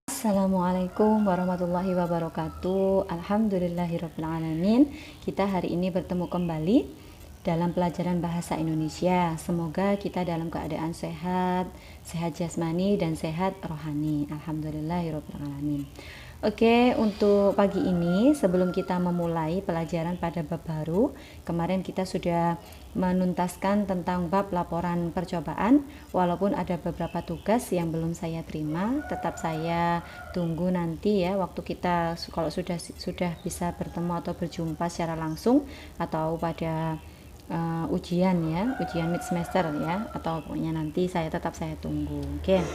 Assalamualaikum warahmatullahi wabarakatuh. Alhamdulillahirabbil alamin. Kita hari ini bertemu kembali dalam pelajaran bahasa Indonesia. Semoga kita dalam keadaan sehat, sehat jasmani dan sehat rohani. Alhamdulillahirabbil alamin. Oke, untuk pagi ini sebelum kita memulai pelajaran pada bab baru, kemarin kita sudah menuntaskan tentang bab laporan percobaan. Walaupun ada beberapa tugas yang belum saya terima, tetap saya tunggu nanti ya waktu kita kalau sudah bisa bertemu atau berjumpa secara langsung atau pada ujian ya, ujian mid semester ya, atau pokoknya nanti saya tunggu. Oke.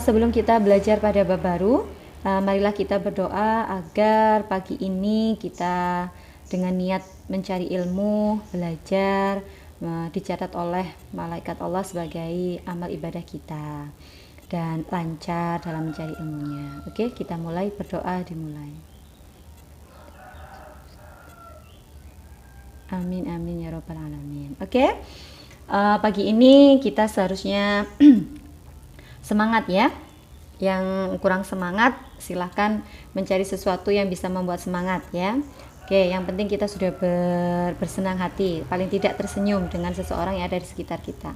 Sebelum kita belajar pada bab baru, marilah kita berdoa agar pagi ini kita dengan niat mencari ilmu, belajar, dicatat oleh malaikat Allah sebagai amal ibadah kita dan lancar dalam mencari ilmunya. Oke, kita mulai berdoa, dimulai. Amin amin ya robbal alamin. Oke, pagi ini kita seharusnya semangat ya. Yang kurang semangat silahkan mencari sesuatu yang bisa membuat semangat ya. Oke, yang penting kita sudah bersenang hati, paling tidak tersenyum dengan seseorang yang ada di sekitar kita.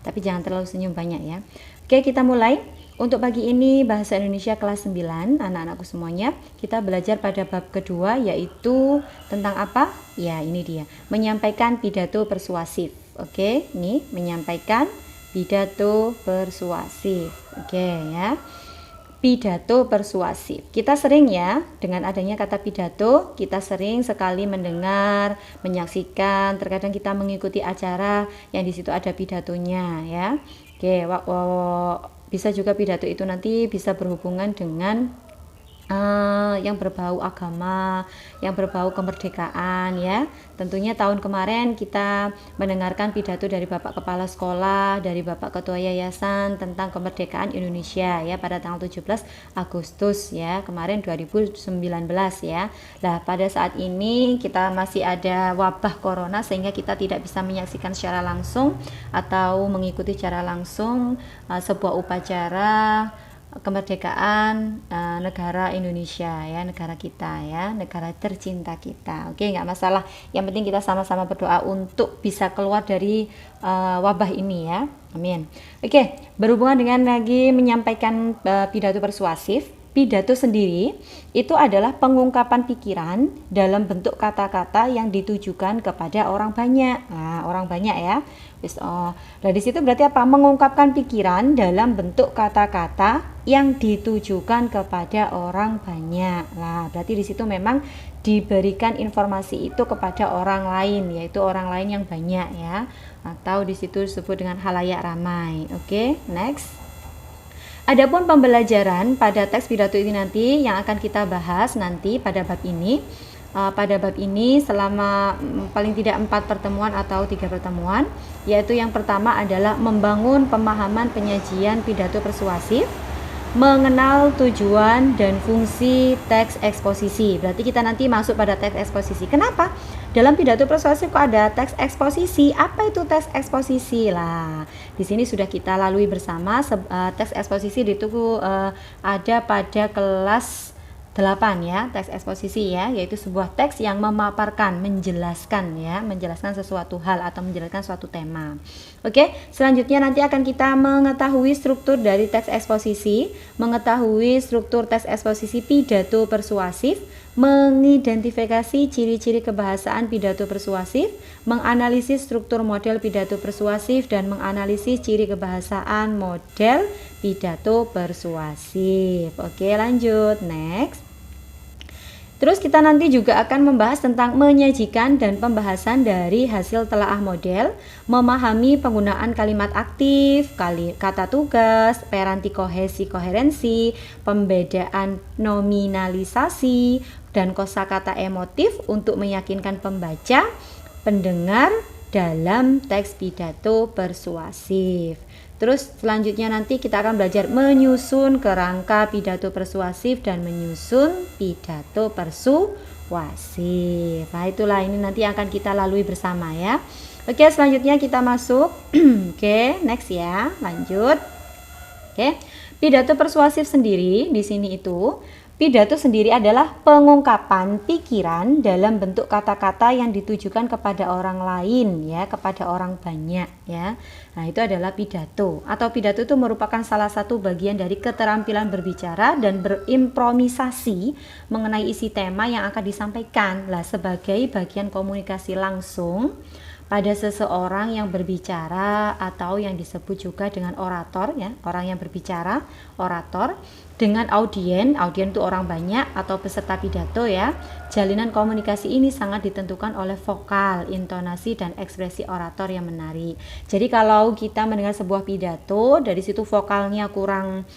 Tapi jangan terlalu senyum banyak ya. Oke, kita mulai. Untuk pagi ini bahasa Indonesia kelas 9, anak-anakku semuanya, kita belajar pada bab kedua yaitu tentang apa? Ya, ini dia. Menyampaikan pidato persuasif. Oke, nih menyampaikan pidato persuasif. Oke ya. Pidato persuasif. Kita sering ya dengan adanya kata pidato, kita sering sekali mendengar, menyaksikan, terkadang kita mengikuti acara yang di situ ada pidatonya ya. Oke, bisa juga pidato itu nanti bisa berhubungan dengan yang berbau agama, yang berbau kemerdekaan ya. Tentunya tahun kemarin kita mendengarkan pidato dari Bapak Kepala Sekolah, dari Bapak Ketua Yayasan tentang kemerdekaan Indonesia ya pada tanggal 17 Agustus ya, kemarin 2019 ya. Nah, pada saat ini kita masih ada wabah corona sehingga kita tidak bisa menyaksikan secara langsung atau mengikuti secara langsung sebuah upacara kemerdekaan negara Indonesia ya, negara kita ya, negara tercinta kita. Oke, nggak masalah, yang penting kita sama-sama berdoa untuk bisa keluar dari wabah ini ya, amin. Oke, berhubungan dengan lagi menyampaikan pidato persuasif. Pidato sendiri itu adalah pengungkapan pikiran dalam bentuk kata-kata yang ditujukan kepada orang banyak. Nah, orang banyak ya. Nah, di situ berarti apa? Mengungkapkan pikiran dalam bentuk kata-kata yang ditujukan kepada orang banyak. Nah, berarti di situ memang diberikan informasi itu kepada orang lain, yaitu orang lain yang banyak ya. Atau di situ disebut dengan halayak ramai. Oke, next. Adapun pembelajaran pada teks pidato ini nanti yang akan kita bahas nanti pada bab ini. Pada bab ini selama paling tidak 4 pertemuan atau 3 pertemuan, yaitu yang pertama adalah membangun pemahaman penyajian pidato persuasif, mengenal tujuan dan fungsi teks eksposisi. Berarti kita nanti masuk pada teks eksposisi. Kenapa? Dalam pidato persuasif kok ada teks eksposisi? Apa itu teks eksposisi? Lah, di sini sudah kita lalui bersama. Teks eksposisi itu ada pada kelas 8 ya, teks eksposisi ya, yaitu sebuah teks yang memaparkan, menjelaskan ya, menjelaskan sesuatu hal atau menjelaskan suatu tema. Oke, selanjutnya nanti akan kita mengetahui struktur dari teks eksposisi, mengetahui struktur teks eksposisi pidato persuasif, mengidentifikasi ciri-ciri kebahasaan pidato persuasif, menganalisis struktur model pidato persuasif, dan menganalisis ciri kebahasaan model pidato persuasif. Oke, lanjut, next. Terus kita nanti juga akan membahas tentang menyajikan dan pembahasan dari hasil telaah model, memahami penggunaan kalimat aktif, kata tugas, peranti kohesi koherensi, pembedaan nominalisasi, dan kosakata emotif untuk meyakinkan pembaca, pendengar dalam teks pidato persuasif. Terus selanjutnya nanti kita akan belajar menyusun kerangka pidato persuasif dan menyusun pidato persuasif. Nah, itulah ini nanti akan kita lalui bersama ya. Oke, selanjutnya kita masuk. Oke, next ya, lanjut. Oke. Pidato persuasif sendiri di sini itu, pidato sendiri adalah pengungkapan pikiran dalam bentuk kata-kata yang ditujukan kepada orang lain ya, kepada orang banyak ya. Nah, itu adalah pidato. Atau pidato itu merupakan salah satu bagian dari keterampilan berbicara dan berimprovisasi mengenai isi tema yang akan disampaikan. Lah, sebagai bagian komunikasi langsung pada seseorang yang berbicara atau yang disebut juga dengan orator ya, orang yang berbicara, orator, dengan audien itu orang banyak atau peserta pidato ya. Jalinan komunikasi ini sangat ditentukan oleh vokal, intonasi dan ekspresi orator yang menarik. Jadi kalau kita mendengar sebuah pidato, dari situ vokalnya kurang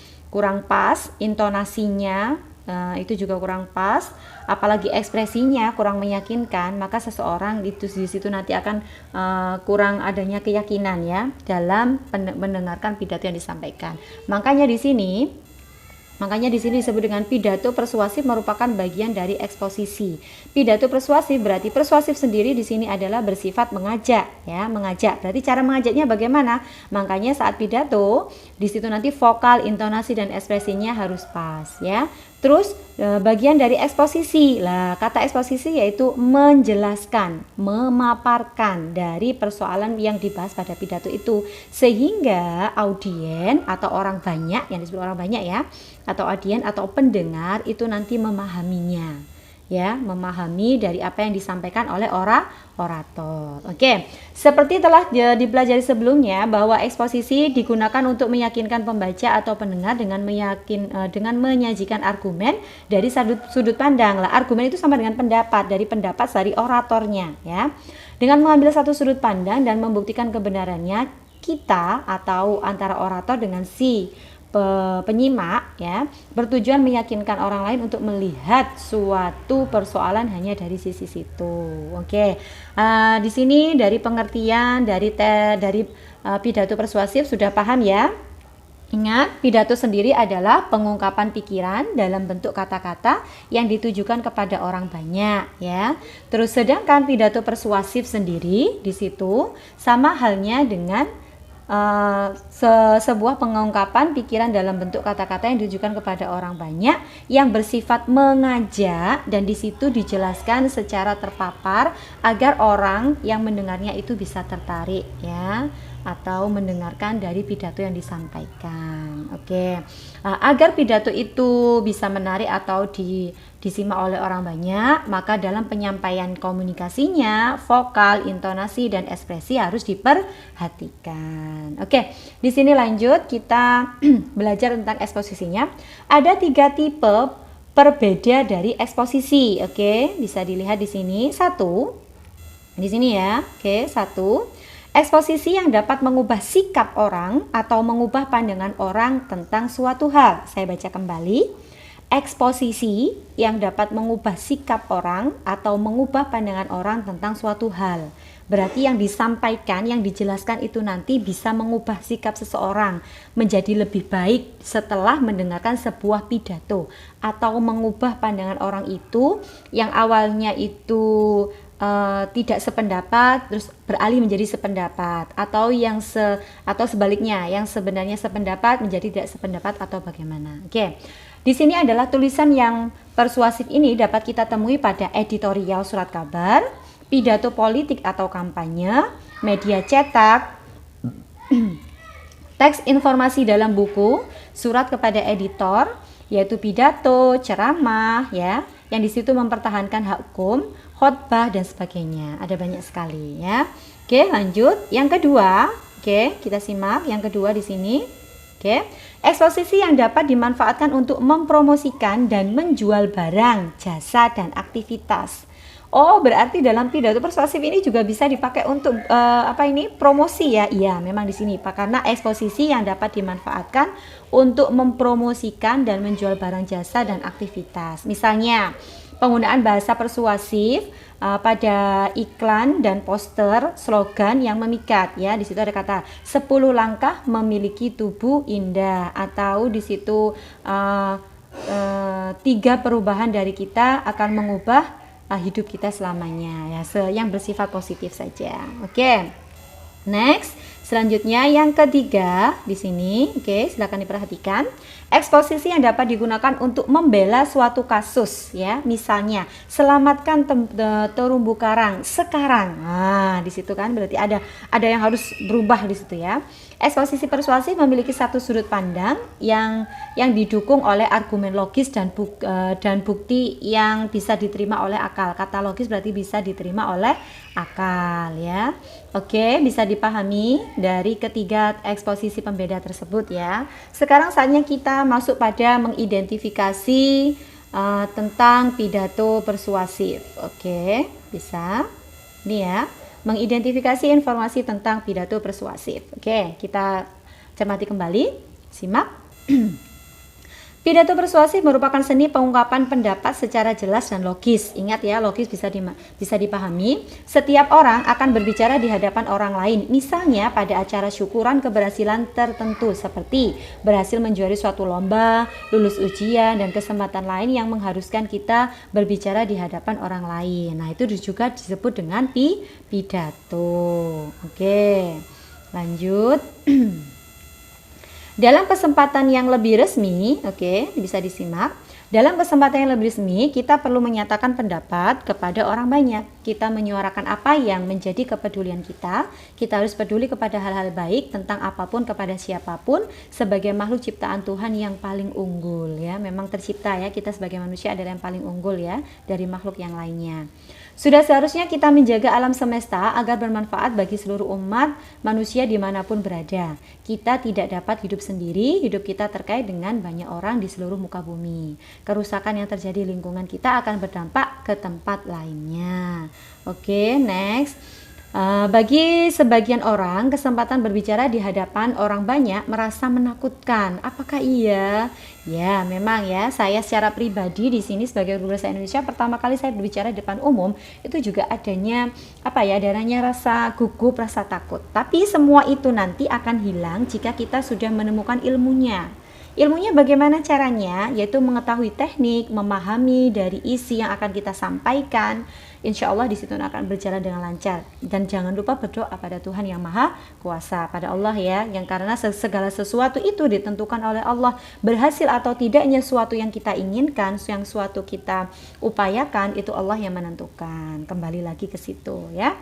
pas, intonasinya itu juga kurang pas, apalagi ekspresinya kurang meyakinkan, maka seseorang itu di situ nanti akan kurang adanya keyakinan ya dalam mendengarkan pidato yang disampaikan. Makanya di sini disebut dengan pidato persuasif merupakan bagian dari eksposisi. Pidato persuasif berarti persuasif sendiri di sini adalah bersifat mengajak ya, mengajak. Berarti cara mengajaknya bagaimana? Makanya saat pidato di situ nanti vokal, intonasi dan ekspresinya harus pas ya. Terus bagian dari eksposisi. Lah, kata eksposisi yaitu menjelaskan, memaparkan dari persoalan yang dibahas pada pidato itu sehingga audien atau orang banyak, yang disebut orang banyak ya, atau audien atau pendengar itu nanti memahaminya. Ya, memahami dari apa yang disampaikan oleh orator. Oke, seperti telah dipelajari sebelumnya bahwa eksposisi digunakan untuk meyakinkan pembaca atau pendengar dengan menyajikan argumen dari sudut pandang. Lah, argumen itu sama dengan pendapat dari oratornya ya. Dengan mengambil satu sudut pandang dan membuktikan kebenarannya, kita atau antara orator dengan si penyimak ya bertujuan meyakinkan orang lain untuk melihat suatu persoalan hanya dari sisi situ. Oke, di sini dari pengertian dari pidato persuasif sudah paham ya. Ingat, pidato sendiri adalah pengungkapan pikiran dalam bentuk kata-kata yang ditujukan kepada orang banyak ya. Terus sedangkan pidato persuasif sendiri di situ sama halnya dengan sebuah pengungkapan pikiran dalam bentuk kata-kata yang ditujukan kepada orang banyak yang bersifat mengajak, dan di situ dijelaskan secara terpapar agar orang yang mendengarnya itu bisa tertarik ya, atau mendengarkan dari pidato yang disampaikan. Oke, agar pidato itu bisa menarik atau disimak oleh orang banyak, maka dalam penyampaian komunikasinya, vokal, intonasi, dan ekspresi harus diperhatikan. Oke, di sini lanjut kita belajar tentang eksposisinya. Ada 3 tipe perbeda dari eksposisi. Oke, bisa dilihat di sini. Di sini ya. Oke, 1. Eksposisi yang dapat mengubah sikap orang atau mengubah pandangan orang tentang suatu hal. Saya baca kembali. Eksposisi yang dapat mengubah sikap orang atau mengubah pandangan orang tentang suatu hal. Berarti yang disampaikan, yang dijelaskan itu nanti bisa mengubah sikap seseorang menjadi lebih baik setelah mendengarkan sebuah pidato, atau mengubah pandangan orang itu yang awalnya itu tidak sependapat terus beralih menjadi sependapat, atau atau sebaliknya, yang sebenarnya sependapat menjadi tidak sependapat atau bagaimana. Oke. Di sini adalah tulisan yang persuasif ini dapat kita temui pada editorial surat kabar, pidato politik atau kampanye, media cetak, teks informasi dalam buku, surat kepada editor, yaitu pidato, ceramah ya, yang di situ mempertahankan hak hukum, khotbah dan sebagainya. Ada banyak sekali ya. Oke, lanjut. Yang kedua, oke, kita simak yang kedua di sini. Oke, eksposisi yang dapat dimanfaatkan untuk mempromosikan dan menjual barang, jasa, dan aktivitas. Oh, berarti dalam pidato persuasif ini juga bisa dipakai untuk promosi ya? Iya, memang di sini Pak, karena eksposisi yang dapat dimanfaatkan untuk mempromosikan dan menjual barang, jasa, dan aktivitas. Misalnya, penggunaan bahasa persuasif pada iklan dan poster, slogan yang memikat ya. Di situ ada kata 10 langkah memiliki tubuh indah, atau di situ 3 perubahan dari kita akan mengubah hidup kita selamanya ya, yang bersifat positif saja. Oke. Next, Selanjutnya yang ketiga di sini, oke, silakan diperhatikan. Eksposisi yang dapat digunakan untuk membela suatu kasus, ya. Misalnya, selamatkan terumbu karang sekarang. Nah, di situ kan berarti ada yang harus berubah di situ ya. Eksposisi persuasif memiliki satu sudut pandang yang didukung oleh argumen logis dan bukti yang bisa diterima oleh akal. Kata logis berarti bisa diterima oleh akal, ya. Oke, bisa dipahami dari ketiga eksposisi pembeda tersebut ya. Sekarang saatnya kita masuk pada mengidentifikasi tentang pidato persuasif. Oke, bisa. Ini ya, mengidentifikasi informasi tentang pidato persuasif. Oke, kita cermati kembali. Simak. Pidato persuasif merupakan seni pengungkapan pendapat secara jelas dan logis. Ingat ya, logis bisa dipahami. Setiap orang akan berbicara di hadapan orang lain. Misalnya pada acara syukuran keberhasilan tertentu seperti berhasil menjuari suatu lomba, lulus ujian, dan kesempatan lain yang mengharuskan kita berbicara di hadapan orang lain. Nah, itu juga disebut dengan pidato. Oke, lanjut. Dalam kesempatan yang lebih resmi, oke, bisa disimak. Dalam kesempatan yang lebih resmi, kita perlu menyatakan pendapat kepada orang banyak. Kita menyuarakan apa yang menjadi kepedulian kita. Kita harus peduli kepada hal-hal baik tentang apapun kepada siapapun sebagai makhluk ciptaan Tuhan yang paling unggul ya. Memang tercipta ya, kita sebagai manusia adalah yang paling unggul ya dari makhluk yang lainnya. Sudah seharusnya kita menjaga alam semesta agar bermanfaat bagi seluruh umat manusia dimanapun berada. Kita tidak dapat hidup sendiri, hidup kita terkait dengan banyak orang di seluruh muka bumi. Kerusakan yang terjadi di lingkungan kita akan berdampak ke tempat lainnya. Oke, next. Bagi sebagian orang, kesempatan berbicara di hadapan orang banyak merasa menakutkan. Apakah iya? Ya, memang ya. Saya secara pribadi di sini sebagai guru bahasa Indonesia, pertama kali saya berbicara di depan umum itu juga adanya rasa gugup, rasa takut. Tapi semua itu nanti akan hilang jika kita sudah menemukan ilmunya. Ilmunya bagaimana caranya? Yaitu mengetahui teknik, memahami dari isi yang akan kita sampaikan. Insya Allah di situ akan berjalan dengan lancar. Dan jangan lupa berdoa pada Tuhan yang Maha Kuasa, pada Allah ya, yang karena segala sesuatu itu ditentukan oleh Allah. Berhasil atau tidaknya suatu yang kita inginkan, yang suatu kita upayakan, itu Allah yang menentukan. Kembali lagi ke situ ya.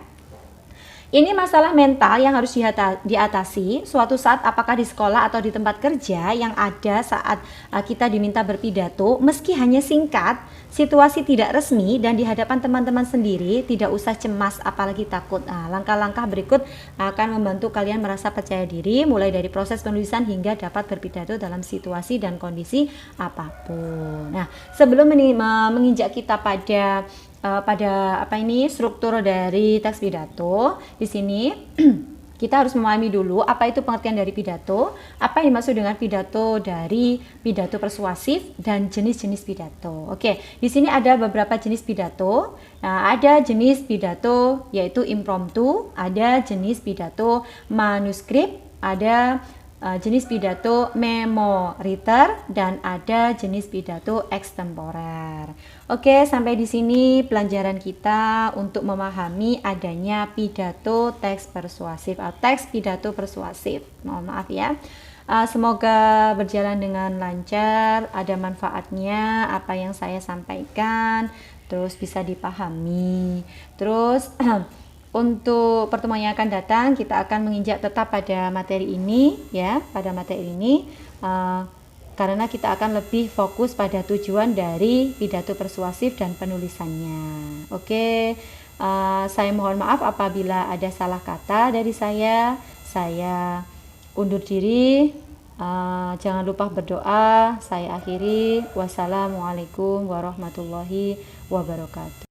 Ini masalah mental yang harus diatasi suatu saat, apakah di sekolah atau di tempat kerja, yang ada saat kita diminta berpidato, meski hanya singkat, situasi tidak resmi, dan di hadapan teman-teman sendiri. Tidak usah cemas apalagi takut. Langkah-langkah berikut akan membantu kalian merasa percaya diri, mulai dari proses penulisan hingga dapat berpidato dalam situasi dan kondisi apapun. Nah, sebelum menginjak kita pada struktur dari teks pidato di sini kita harus memahami dulu apa itu pengertian dari pidato, apa yang dimaksud dengan pidato dari pidato persuasif, dan jenis-jenis pidato. Oke, di sini ada beberapa jenis pidato. Nah, ada jenis pidato yaitu impromptu, ada jenis pidato manuskrip, ada jenis pidato memoriter, dan ada jenis pidato extemporer. Oke, sampai di sini pelajaran kita untuk memahami adanya pidato teks persuasif atau teks pidato persuasif. Mohon maaf ya. Semoga berjalan dengan lancar, ada manfaatnya apa yang saya sampaikan, terus bisa dipahami. Terus untuk pertemuan yang akan datang, kita akan menginjak tetap pada materi ini ya, pada materi ini karena kita akan lebih fokus pada tujuan dari pidato persuasif dan penulisannya. Oke, saya mohon maaf apabila ada salah kata dari saya undur diri. Jangan lupa berdoa. Saya akhiri. Wassalamualaikum warahmatullahi wabarakatuh.